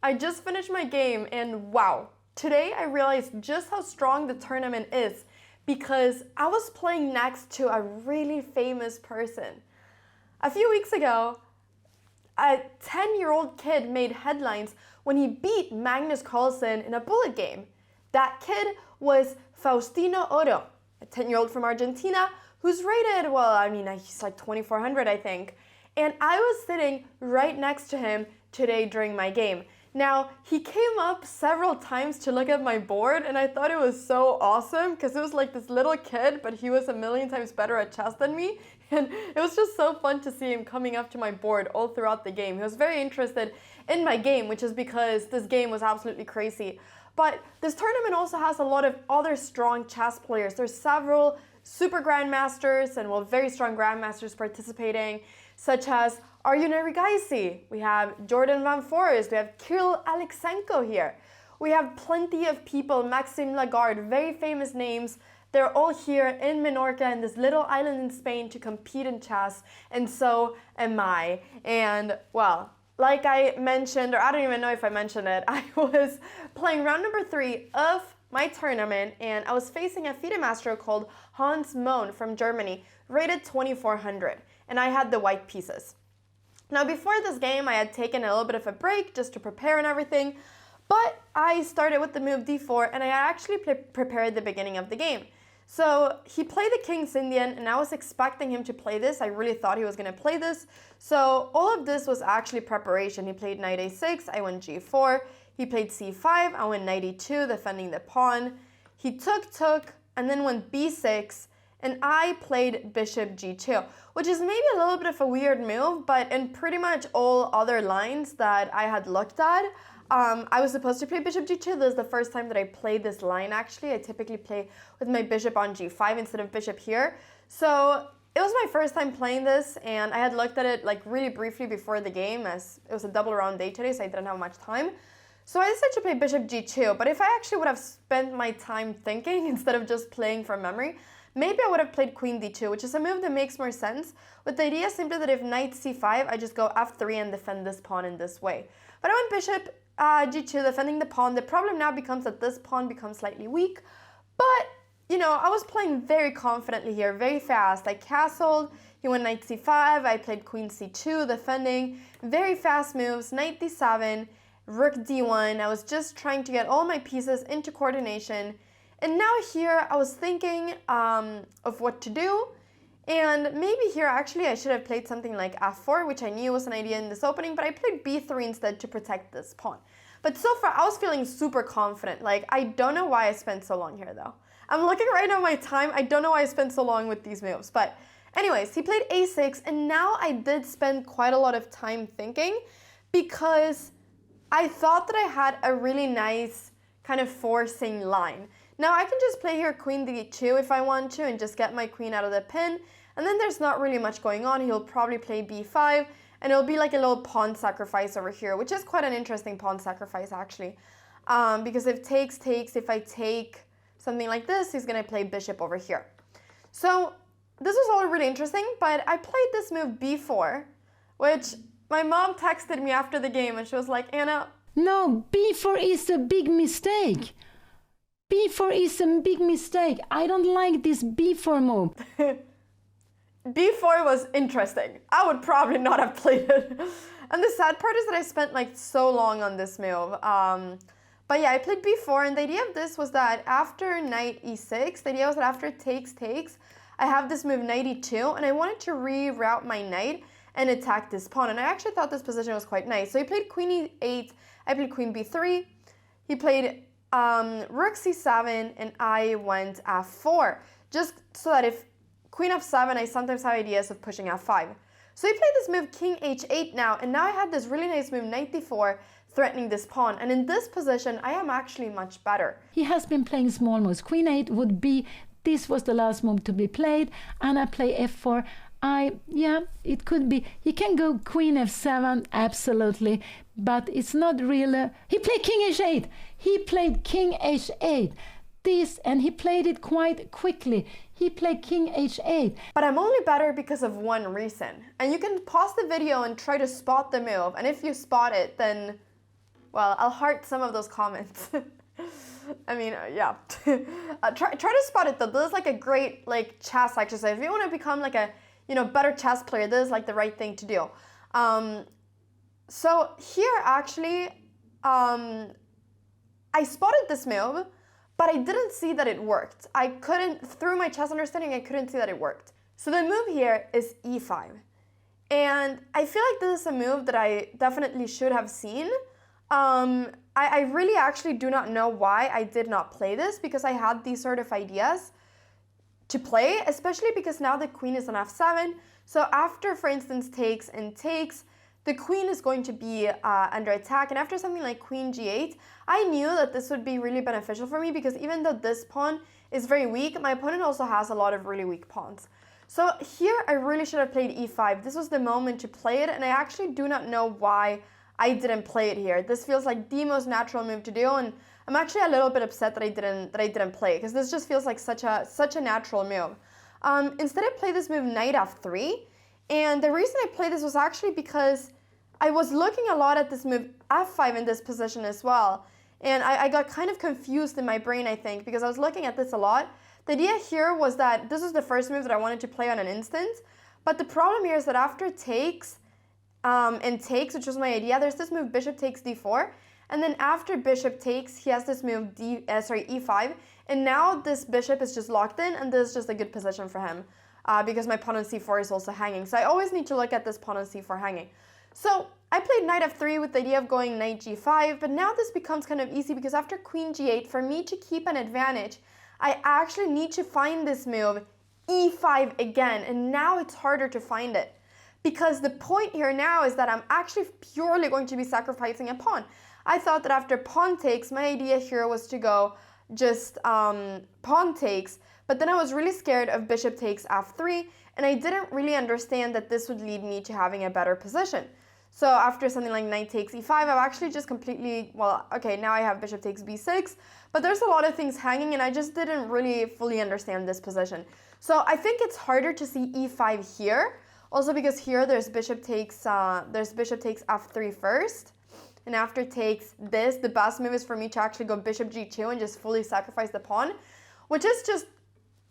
I just finished my game and wow, today I realized just how strong the tournament is because I was playing next to a really famous person. A few weeks ago, a 10-year-old kid made headlines when he beat Magnus Carlsen in a bullet game. That kid was Faustino Oro, a 10-year-old from Argentina who's rated, he's like 2400, I think. And I was sitting right next to him today during my game. Now, he came up several times to look at my board, and I thought it was so awesome because it was like this little kid, but he was a million times better at chess than me. And it was just so fun to see him coming up to my board all throughout the game. He was very interested in my game, which is because this game was absolutely crazy. But this tournament also has a lot of other strong chess players. There's several super grandmasters and very strong grandmasters participating, such as Arjun Erigaisi, we have Jordan Van Forest, we have Kirill Alexenko here. We have plenty of people, Maxime Lagarde, very famous names. They're all here in Menorca, in this little island in Spain, to compete in chess, and so am I. And well, like I mentioned, or I don't even know if I mentioned it, I was playing round number 3 of my tournament, and I was facing a FIDE master called Hans Mohn from Germany, rated 2400, and I had the white pieces. Now, before this game, I had taken a little bit of a break just to prepare and everything, but I started with the move d4, and I actually prepared the beginning of the game. So he played the King's Indian, and I was expecting him to play this. I really thought he was going to play this. So all of this was actually preparation. He played knight a6, I went g4. He played c5, I went knight e2, defending the pawn. He took, and then went b6, and I played bishop g2, which is maybe a little bit of a weird move, but in pretty much all other lines that I had looked at, I was supposed to play bishop g2. This is the first time that I played this line, actually. I typically play with my bishop on g5 instead of bishop here. So it was my first time playing this, and I had looked at it like really briefly before the game, as it was a double round day today, so I didn't have much time. So I decided to play bishop g2, but if I actually would have spent my time thinking instead of just playing from memory, maybe I would have played queen d2, which is a move that makes more sense, with the idea simply that if knight c5, I just go f3 and defend this pawn in this way. But I went bishop g2, defending the pawn. The problem now becomes that this pawn becomes slightly weak, but, you know, I was playing very confidently here, very fast. I castled, he went knight c5, I played queen c2, defending, very fast moves, knight d7, rook d1. I was just trying to get all my pieces into coordination. And now here I was thinking of what to do, and maybe here actually I should have played something like f4, which I knew was an idea in this opening, but I played b3 instead to protect this pawn. But so far I was feeling super confident. Like, I don't know why I spent so long here though. I'm looking right now at my time, I don't know why I spent so long with these moves. But anyways, he played a6, and now I did spend quite a lot of time thinking because I thought that I had a really nice kind of forcing line. Now I can just play here queen d2 if I want to and just get my queen out of the pin, and then there's not really much going on. He'll probably play b5, and it'll be like a little pawn sacrifice over here, which is quite an interesting pawn sacrifice actually, because if takes, if I take something like this, he's going to play bishop over here. So this was all really interesting, but I played this move b4, which my mom texted me after the game, and she was like, Anna, no, b4 is a big mistake. b4 is a big mistake. I don't like this b4 move. b4 was interesting. I would probably not have played it. And the sad part is that I spent like so long on this move. But yeah, I played b4, and the idea of this was that after knight e6, the idea was that after takes, I have this move knight e2, and I wanted to reroute my knight and attack this pawn. And I actually thought this position was quite nice. So he played queen e8, I played queen b3, he played rook c7, and I went f4, just so that if queen f7, I sometimes have ideas of pushing f5. So he played this move king h8 now, and now I had this really nice move knight d4, threatening this pawn, and in this position I am actually much better. He has been playing small moves. Queen 8 would be, this was the last move to be played, and I play f4. It could be, he can go queen f7, absolutely, but it's not really, he played king h8, he played king h8, and he played it quite quickly, he played king h8. But I'm only better because of one reason, and you can pause the video and try to spot the move, and if you spot it, then well, I'll heart some of those comments. I mean, yeah. Try to spot it though. This is like a great like chess exercise. If you want to become like a better chess player, this is like the right thing to do. So here actually, I spotted this move, but I didn't see that it worked. Through my chess understanding, I couldn't see that it worked. So the move here is e5. And I feel like this is a move that I definitely should have seen. I really actually do not know why I did not play this, because I had these sort of ideas to play, especially because now the queen is on f7. So after, for instance, takes and takes, the queen is going to be under attack. And after something like queen g8, I knew that this would be really beneficial for me, because even though this pawn is very weak, my opponent also has a lot of really weak pawns. So here I really should have played e5. This was the moment to play it, and I actually do not know why I didn't play it here. This feels like the most natural move to do, and I'm actually a little bit upset that I didn't play it, because this just feels like such a natural move. Instead I played this move knight f3, and the reason I played this was actually because I was looking a lot at this move f5 in this position as well, and I got kind of confused in my brain, I think, because I was looking at this a lot. The idea here was that this was the first move that I wanted to play on an instant, but the problem here is that after takes and takes, which was my idea, there's this move bishop takes d4, and then after bishop takes, he has this move e5, and now this bishop is just locked in, and this is just a good position for him, because my pawn on c4 is also hanging. So I always need to look at this pawn on c4 hanging. So I played knight f3 with the idea of going knight g5, but now this becomes kind of easy, because after queen g8, for me to keep an advantage, I actually need to find this move e5 again, and now it's harder to find it. Because the point here now is that I'm actually purely going to be sacrificing a pawn. I thought that after pawn takes, my idea here was to go just pawn takes, but then I was really scared of bishop takes f3, and I didn't really understand that this would lead me to having a better position. So after something like knight takes e5, I've actually just completely, well, okay, now I have bishop takes b6, but there's a lot of things hanging, and I just didn't really fully understand this position. So I think it's harder to see e5 here, also because here there's bishop takes f3 first, and after takes this, the best move is for me to actually go bishop g2 and just fully sacrifice the pawn, which is just,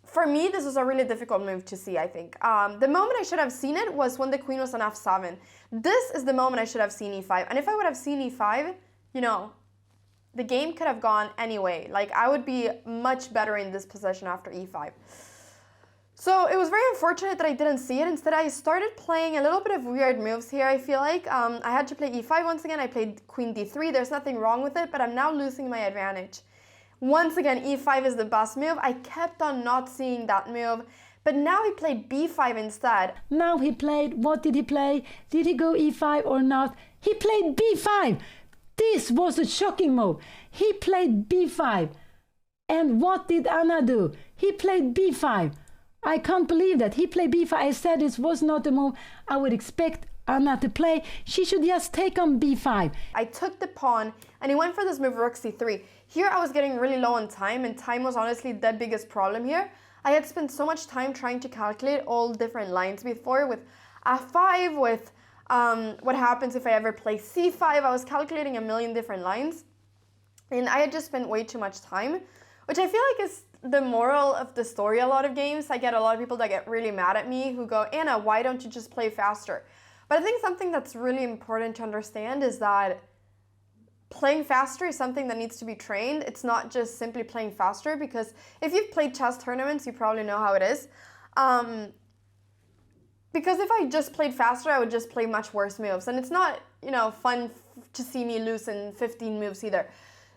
for me, this was a really difficult move to see, I think. The moment I should have seen it was when the queen was on f7. This is the moment I should have seen e5. And if I would have seen e5, the game could have gone anyway. Like, I would be much better in this position after e5. So it was very unfortunate that I didn't see it. Instead, I started playing a little bit of weird moves here, I feel like. I had to play e5 once again. I played queen d3. There's nothing wrong with it, but I'm now losing my advantage. Once again, e5 is the best move. I kept on not seeing that move, but now he played b5 instead. Now he played, what did he play? Did he go e5 or not? He played b5. This was a shocking move. He played b5. And what did Anna do? He played b5. I can't believe that. He played b5. I said this was not a move I would expect Anna to play. She should just take on b5. I took the pawn, and he went for this move rook c3. Here I was getting really low on time, and time was honestly the biggest problem here. I had spent so much time trying to calculate all different lines before, with f5, with what happens if I ever play c5. I was calculating a million different lines, and I had just spent way too much time, which I feel like is the moral of the story a lot of games. I get a lot of people that get really mad at me who go, Anna, why don't you just play faster? But I think something that's really important to understand is that playing faster is something that needs to be trained. It's not just simply playing faster, because if you've played chess tournaments, you probably know how it is. Because if I just played faster, I would just play much worse moves. And it's not, fun to see me lose in 15 moves either.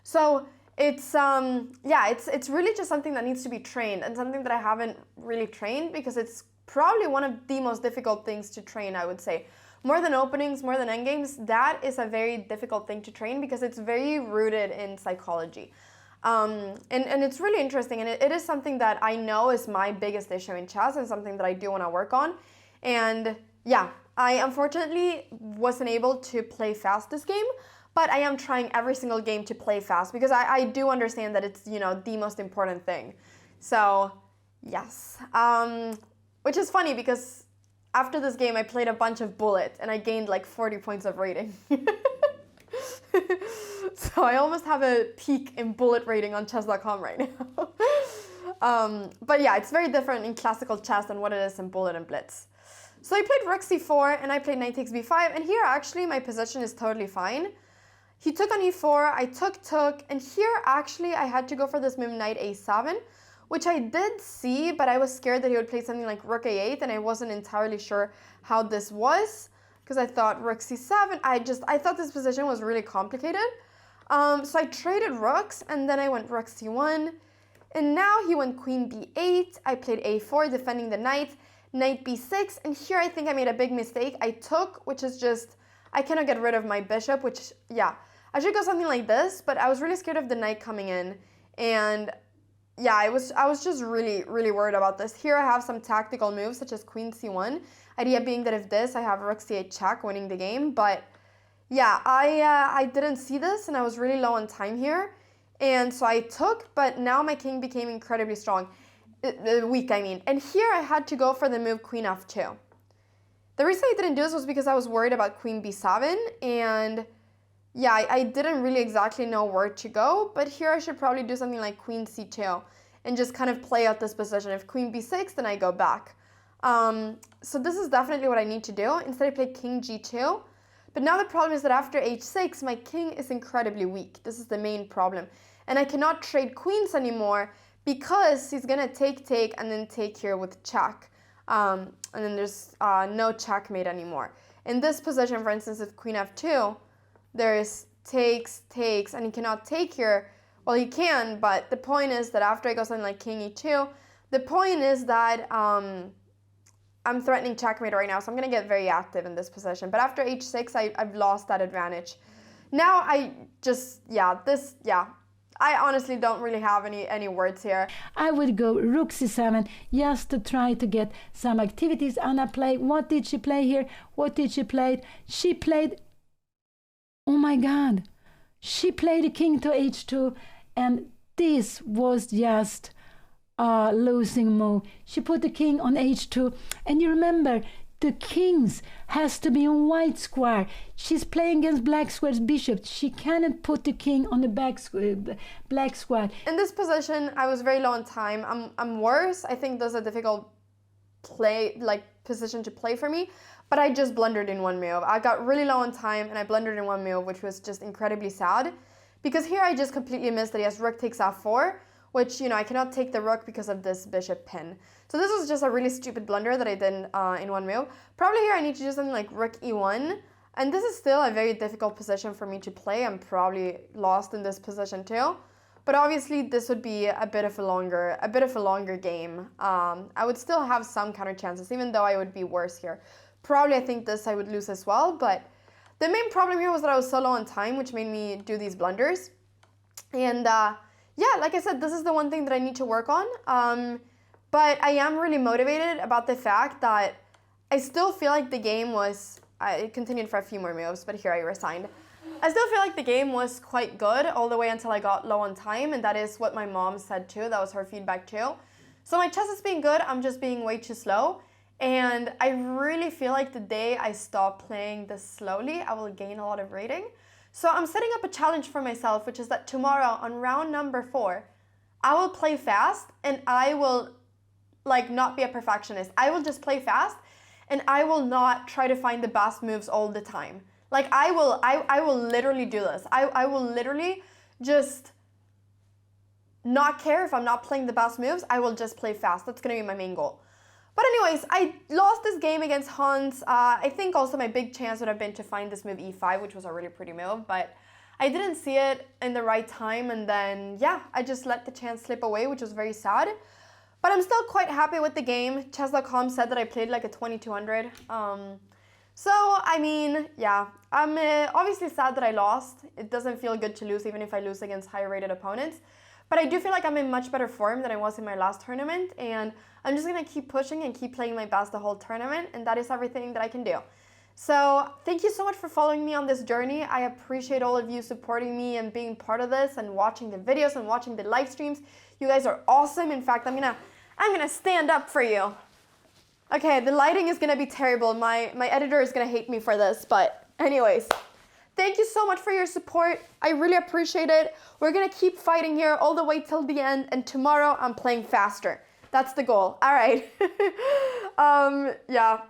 So it's really just something that needs to be trained, and something that I haven't really trained, because it's probably one of the most difficult things to train, I would say. More than openings, more than endgames, that is a very difficult thing to train, because it's very rooted in psychology. And it's really interesting, and it is something that I know is my biggest issue in chess, and something that I do want to work on. And yeah, I unfortunately wasn't able to play fast this game, but I am trying every single game to play fast, because I do understand that it's, the most important thing. So yes, which is funny, because after this game, I played a bunch of bullet, and I gained like 40 points of rating. So I almost have a peak in bullet rating on chess.com right now. But yeah, it's very different in classical chess than what it is in bullet and blitz. So he played rook c4 and I played knight takes b5, and here actually my position is totally fine. He took on e4, I took, and here actually I had to go for this move knight a7, which I did see, but I was scared that he would play something like rook a8, and I wasn't entirely sure how this was, because I thought rook c7, I thought this position was really complicated. So I traded rooks, and then I went rook c1, and now he went queen b8, I played a4, defending the knight b6, and here I think I made a big mistake. I took, which is just, I cannot get rid of my bishop, which, yeah, I should go something like this, but I was really scared of the knight coming in, and yeah, I was just really, really worried about this. Here I have some tactical moves, such as queen c1, idea being that if this, I have rook c8 check, winning the game, but yeah, I didn't see this, and I was really low on time here, and so I took, but now my king became incredibly strong, weak, I mean, and here I had to go for the move queen f2. The reason I didn't do this was because I was worried about queen b7, and yeah, I didn't really exactly know where to go, but here I should probably do something like queen c2 and just kind of play out this position. If queen b6, then I go back. So this is definitely what I need to do. Instead I play king g2, but now the problem is that after h6, my king is incredibly weak. This is the main problem, and I cannot trade queens anymore because he's gonna take, and then take here with check. And then there's no checkmate anymore. In this position, for instance, if queen f2, there's takes, and he cannot take here. Well, he can, but the point is that after I go something like king e2, the point is that I'm threatening checkmate right now, so I'm going to get very active in this position. But after h6, I've lost that advantage. Now I honestly don't really have any words here. I would go rook c7 just to try to get some activities. Anna played. What did she play here? What did she play? She played, oh my God, she played a king to h2, and this was just a losing move. She put the king on h2, and you remember, the kings has to be on white square. She's playing against black square's bishop. She cannot put the king on the black square. In this position, I was very low on time. I'm worse. I think this is a difficult position to play for me, but I just blundered in one move. I got really low on time, and I blundered in one move, which was just incredibly sad, because here I just completely missed that he has rook takes f4, which, I cannot take the rook because of this bishop pin. So this was just a really stupid blunder that I did in one move. Probably here I need to do something like rook e1, and this is still a very difficult position for me to play. I'm probably lost in this position too, but obviously this would be a bit of a longer game. I would still have some counter chances, even though I would be worse here. Probably I think this I would lose as well, but the main problem here was that I was so low on time, which made me do these blunders. And yeah, like I said, this is the one thing that I need to work on. But I am really motivated about the fact that I still feel like the game was, it continued for a few more moves, but here I resigned. I still feel like the game was quite good all the way until I got low on time, and that is what my mom said too. That was her feedback too. So my chess is being good, I'm just being way too slow. And I really feel like the day I stop playing this slowly, I will gain a lot of rating. So I'm setting up a challenge for myself, which is that tomorrow on round number 4, I will play fast, and I will not be a perfectionist. I will just play fast, and I will not try to find the best moves all the time. I will literally do this. I will literally just not care if I'm not playing the best moves. I will just play fast. That's gonna be my main goal. But anyways, I lost this game against Hans. I think also my big chance would have been to find this move e5, which was a really pretty move, but I didn't see it in the right time, and then, yeah, I just let the chance slip away, which was very sad. But I'm still quite happy with the game. Chess.com said that I played like a 2200. So, I mean, yeah, I'm obviously sad that I lost. It doesn't feel good to lose, even if I lose against higher-rated opponents. But I do feel like I'm in much better form than I was in my last tournament, and I'm just going to keep pushing and keep playing my best the whole tournament, and that is everything that I can do. So thank you so much for following me on this journey. I appreciate all of you supporting me and being part of this and watching the videos and watching the live streams. You guys are awesome. In fact, I'm gonna stand up for you. Okay, the lighting is gonna be terrible. My editor is gonna hate me for this, but anyways, Thank you so much for your support. I really appreciate it. We're gonna keep fighting here all the way till the end, and tomorrow I'm playing faster. That's the goal. All right. Yeah.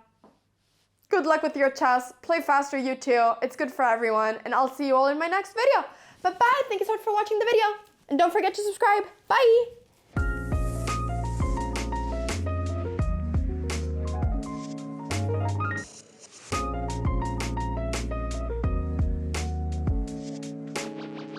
Good luck with your chess. Play faster, you too. It's good for everyone, and I'll see you all in my next video. Bye-bye. Thank you so much for watching the video, and don't forget to subscribe. Bye.